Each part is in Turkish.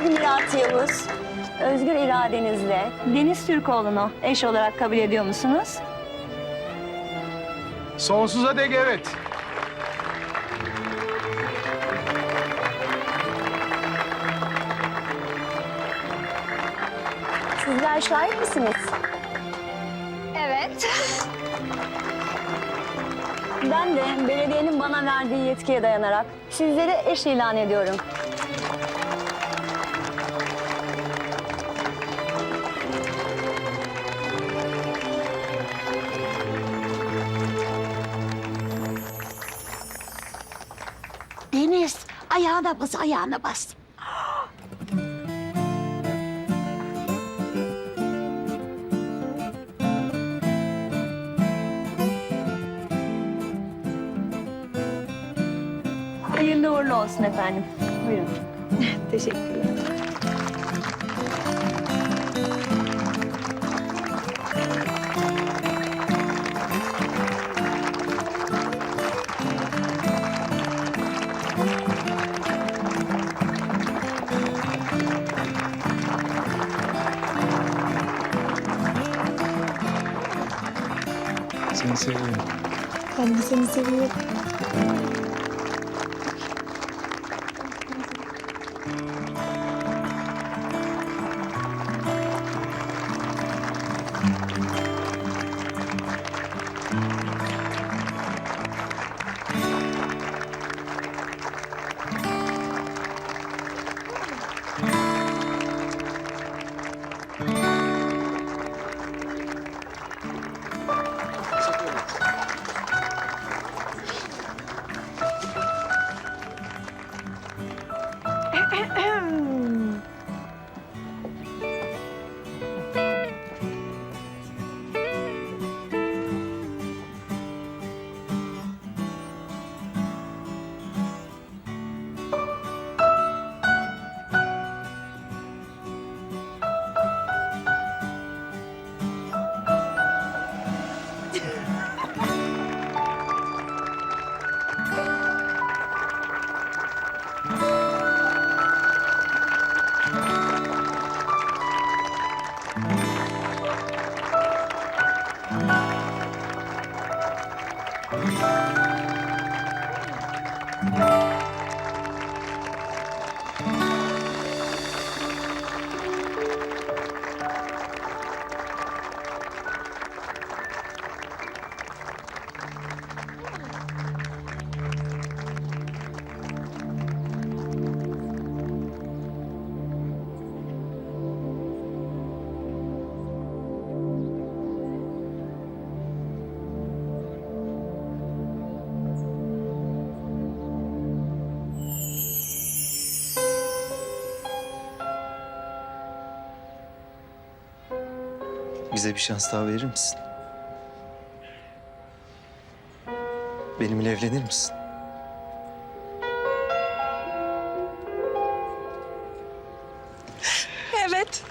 Mirat Yavuz, özgür iradenizle Deniz Türkoğlu'nu eş olarak kabul ediyor musunuz? Sonsuza dek evet. Sizler şahit misiniz? Evet. Ben de belediyenin bana verdiği yetkiye dayanarak sizlere eş ilan ediyorum. Deniz, ayağına bas, ayağına bas. Hayırlı uğurlu olsun efendim. Buyurun. Teşekkürler. Seni seviyorum. Ben de seni seviyorum. Bize bir şans daha verir misin? Benimle evlenir misin? Evet.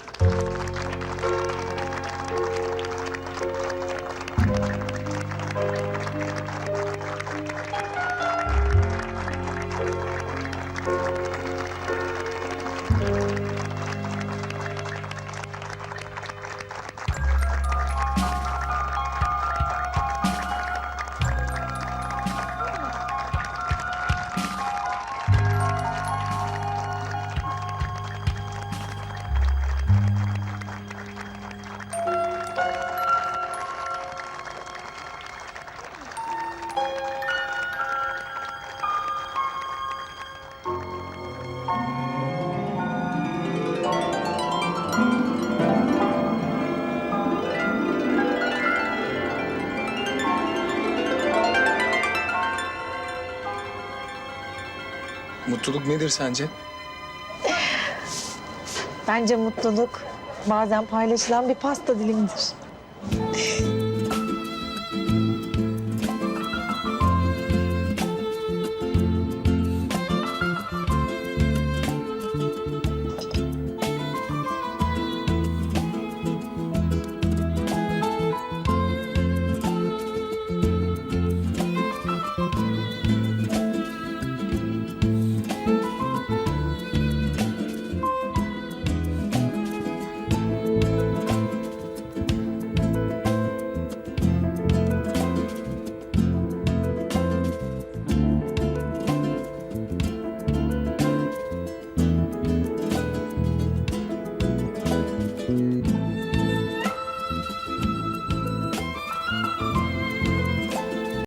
Mutluluk nedir sence? Bence mutluluk bazen paylaşılan bir pasta dilimidir.